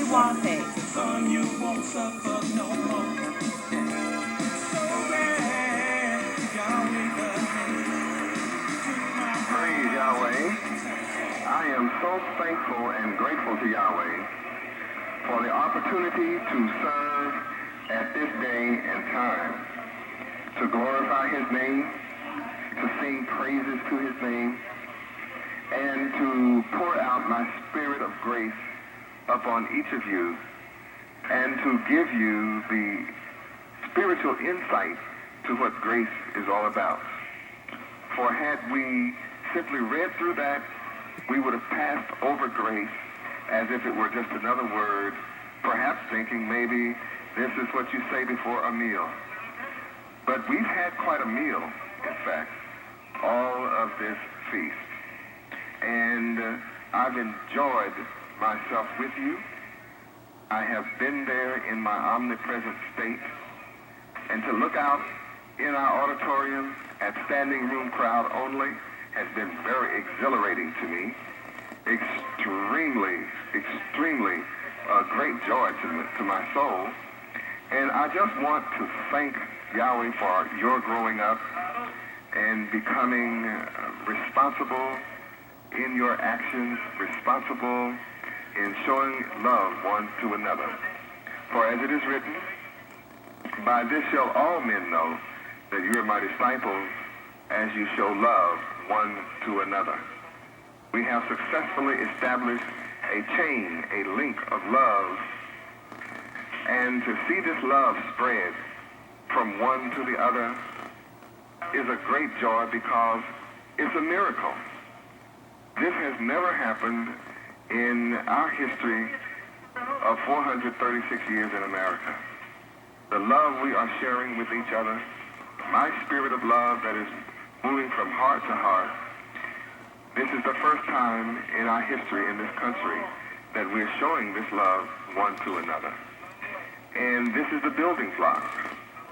YOD-HE-WAV-HE. Son, you won't suffer no more. So glad Praise Yahweh. I am so thankful and grateful to Yahweh for the opportunity to serve at this day and time, to glorify his name, to sing praises to his name, and to pour out my spirit of grace upon each of you, and to give you the spiritual insight to what grace is all about. For had we simply read through that, we would have passed over grace as if it were just another word, perhaps thinking maybe this is what you say before a meal. But we've had quite a meal, in fact, all of this feast. And I've enjoyed myself with you. I have been there in my omnipresent state. And to look out in our auditorium at standing room crowd only has been very exhilarating to me. Extremely great joy to my soul. And I just want to thank Yahweh for your growing up and becoming responsible in your actions, responsible in showing love one to another. For as it is written, by this shall all men know that you are my disciples, as you show love one to another. We have successfully established a chain, a link of love, and to see this love spread from one to the other is a great joy because it's a miracle. This has never happened in our history of 436 years in America. The love we are sharing with each other, my spirit of love that is moving from heart to heart, this is the first time in our history in this country that we're showing this love one to another. And this is the building block.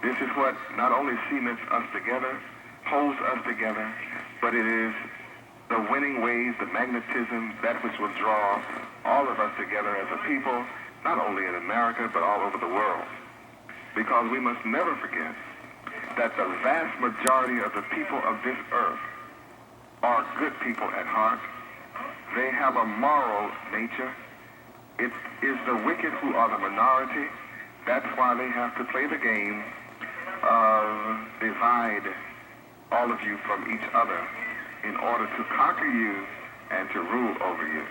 This is what not only cements us together, holds us together, but it is the winning ways, the magnetism, that which will draw all of us together as a people, not only in America, but all over the world. Because we must never forget that the vast majority of the people of this earth are good people at heart. They have a moral nature. It is the wicked who are the minority. That's why they have to play the game of divide all of you from each other in order to conquer you and to rule over you.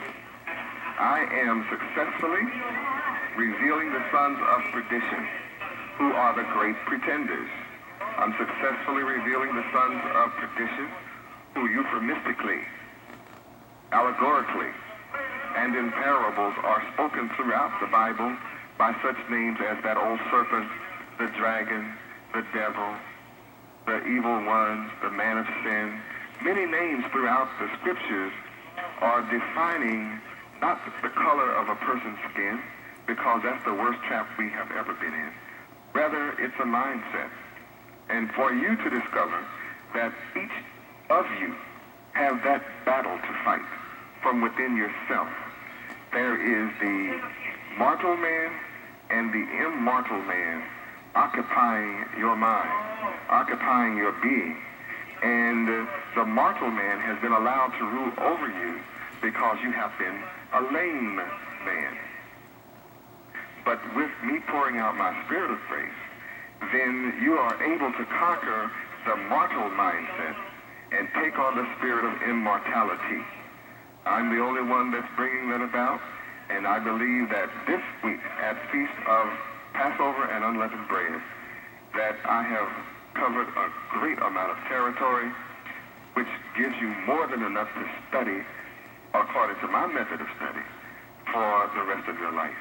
I am successfully revealing the sons of perdition, who are the great pretenders. I'm successfully revealing the sons of perdition, who euphemistically, allegorically, and in parables are spoken throughout the Bible by such names as that old serpent, the dragon, the devil, the evil one, the man of sin. Many names throughout the scriptures are defining not the color of a person's skin, because that's the worst trap we have ever been in. Rather, it's a mindset. And for you to discover that each of you have that battle to fight from within yourself. There is the mortal man and the immortal man occupying your mind, occupying your being. And the mortal man has been allowed to rule over you because you have been a lame man. But with me pouring out my spirit of grace, then you are able to conquer the mortal mindset and take on the spirit of immortality. I'm the only one that's bringing that about, and I believe that this week at Feast of Passover and Unleavened Bread, that I have covered a great amount of territory, which gives you more than enough to study, according to my method of study, for the rest of your life.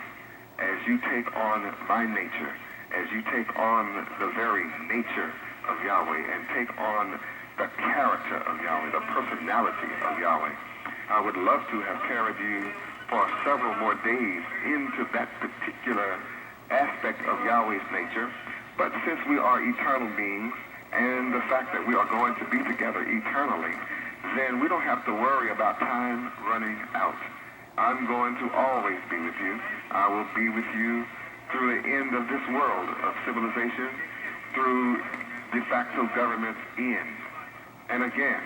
As you take on my nature, as you take on the very nature of Yahweh and take on the character of Yahweh, the personality of Yahweh, I would love to have carried you for several more days into that particular aspect of Yahweh's nature. But since we are eternal beings, and the fact that we are going to be together eternally, then we don't have to worry about time running out. I'm going to always be with you. I will be with you through the end of this world of civilization, through de facto government's end. And again,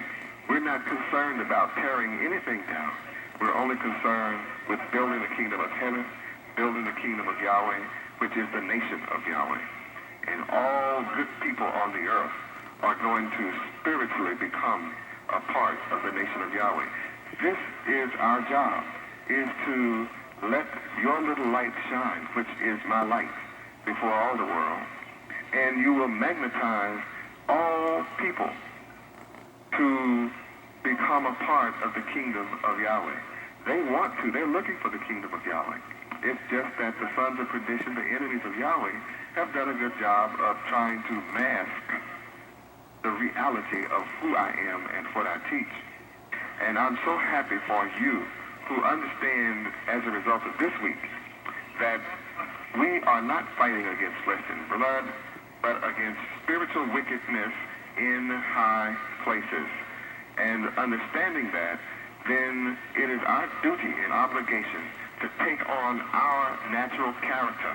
we're not concerned about tearing anything down. We're only concerned with building the kingdom of heaven, building the kingdom of Yahweh, which is the nation of Yahweh. And all good people on the earth are going to spiritually become a part of the nation of Yahweh. This is our job, is to let your little light shine, which is my light, before all the world. And you will magnetize all people to become a part of the kingdom of Yahweh. They want to. They're looking for the kingdom of Yahweh. It's just that the sons of perdition, the enemies of Yahweh, have done a good job of trying to mask the reality of who I am and what I teach. And I'm so happy for you who understand as a result of this week that we are not fighting against flesh and blood, but against spiritual wickedness in high places. And understanding that, then it is our duty and obligation to take on our natural character,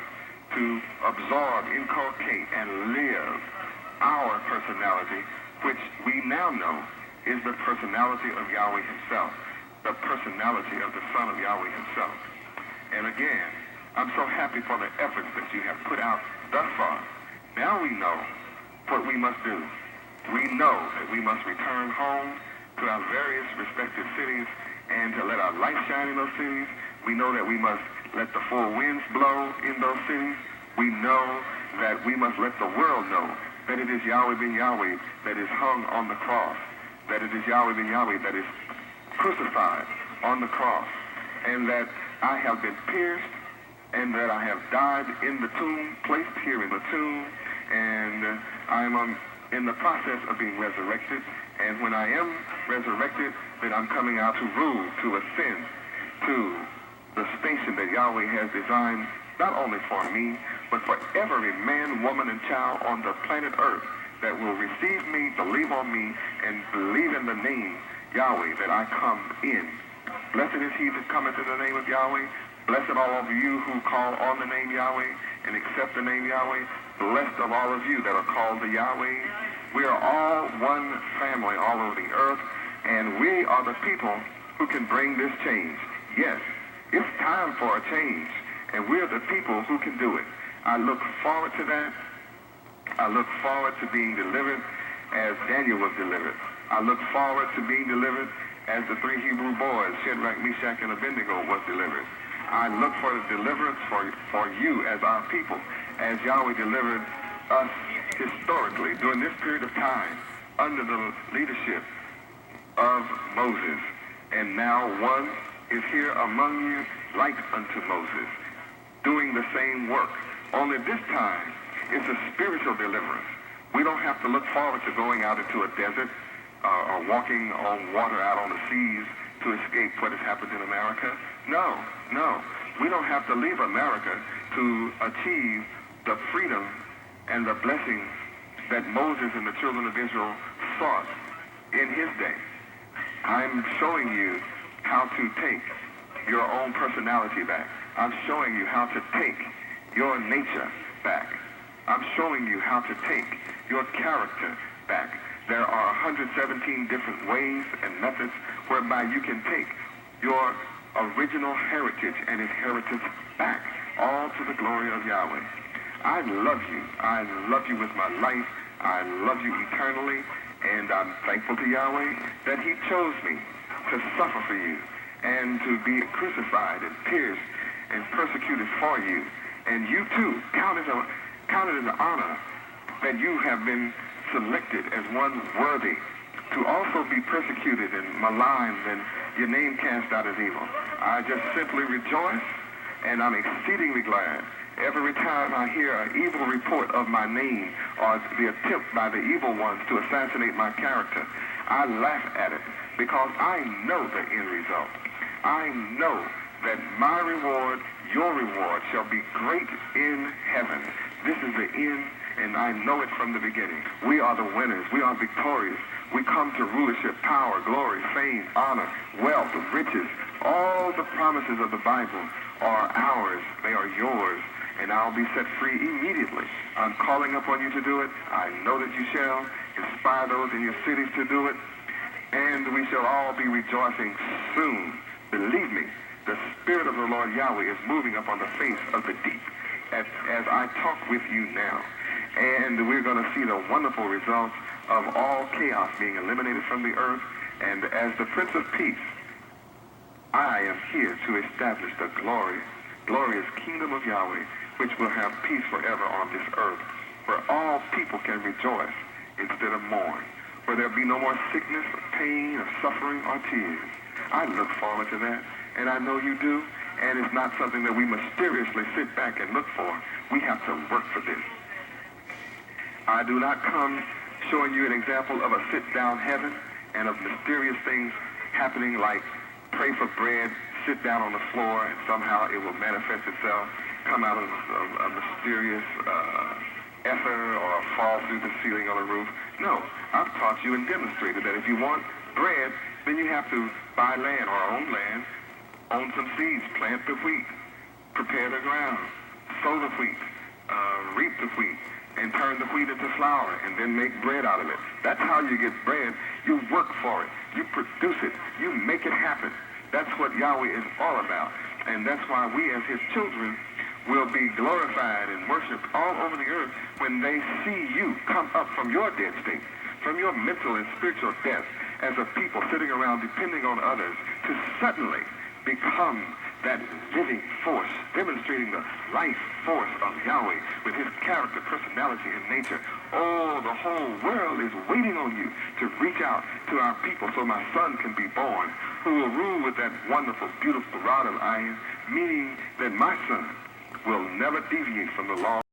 to absorb, inculcate, and live our personality, which we now know is the personality of Yahweh himself, the personality of the Son of Yahweh himself. And again, I'm so happy for the efforts that you have put out thus far. Now we know what we must do. We know that we must return home to our various respective cities and to let our light shine in those cities. We know that we must let the four winds blow in those cities. We know that we must let the world know that it is Yahweh-Ben-Yahweh that is hung on the cross, that it is Yahweh-Ben-Yahweh that is crucified on the cross, and that I have been pierced, and that I have died in the tomb, placed here in the tomb, and I am in the process of being resurrected. And when I am resurrected, then I'm coming out to rule, to ascend to the station that Yahweh has designed, not only for me, but for every man, woman, and child on the planet Earth that will receive me, believe on me, and believe in the name Yahweh that I come in. Blessed is he that cometh in the name of Yahweh. Blessed all of you who call on the name Yahweh and accept the name Yahweh. Blessed of all of you that are called the Yahweh. We are all one family all over the earth, and we are the people who can bring this change. Yes, it's time for a change, and we're the people who can do it. I look forward to that. I look forward to being delivered as Daniel was delivered. I look forward to being delivered as the three Hebrew boys, Shadrach, Meshach, and Abednego, was delivered. I look for the deliverance for you as our people, as Yahweh delivered us historically during this period of time under the leadership of Moses. And now one is here among you like unto Moses, doing the same work. Only this time, it's a spiritual deliverance. We don't have to look forward to going out into a desert or walking on water out on the seas to escape what has happened in America. No. We don't have to leave America to achieve the freedom and the blessing that Moses and the children of Israel sought in his day. I'm showing you how to take your own personality back. I'm showing you how to take your nature back. I'm showing you how to take your character back. There are 117 different ways and methods whereby you can take your original heritage and inheritance back, all to the glory of Yahweh. I love you. I love you with my life. I love you eternally, and I'm thankful to Yahweh that he chose me to suffer for you and to be crucified and pierced and persecuted for you. And you too, count it as an honor that you have been selected as one worthy to also be persecuted and maligned and your name cast out as evil. I just simply rejoice, and I'm exceedingly glad every time I hear an evil report of my name or the attempt by the evil ones to assassinate my character. I laugh at it because I know the end result. I know that my reward, your reward, shall be great in heaven. This is the end, and I know it from the beginning. We are the winners. We are victorious. We come to rulership, power, glory, fame, honor, wealth, riches, All the promises of the Bible are ours. They are yours. And I'll be set free immediately. I'm calling upon you to do it. I know that you shall. Inspire those in your cities to do it. And we shall all be rejoicing soon. Believe me, the Spirit of the Lord Yahweh is moving up on the face of the deep as I talk with you now. And we're going to see the wonderful results of all chaos being eliminated from the earth. And as the Prince of Peace, I am here to establish the glorious kingdom of Yahweh, which will have peace forever on this earth, where all people can rejoice instead of mourn, where there'll be no more sickness, or pain, or suffering, or tears. I look forward to that, and I know you do, and it's not something that we mysteriously sit back and look for. We have to work for this. I do not come showing you an example of a sit-down heaven and of mysterious things happening like pray for bread, sit down on the floor, and somehow it will manifest itself, come out of a mysterious ether or fall through the ceiling on the roof. No, I've taught you and demonstrated that if you want bread, then you have to buy land or own land, own some seeds, plant the wheat, prepare the ground, sow the wheat, reap the wheat, and turn the wheat into flour, and then make bread out of it. That's how you get bread. You work for it. You produce it. You make it happen. That's what Yahweh is all about. And that's why we as his children will be glorified and worshiped all over the earth when they see you come up from your dead state, from your mental and spiritual death as a people sitting around depending on others to suddenly become that living force, demonstrating the life force of Yahweh with his character, personality, and nature. Oh, the whole world is waiting on you to reach out to our people so my son can be born, who will rule with that wonderful, beautiful rod of iron, meaning that my son will never deviate from the law.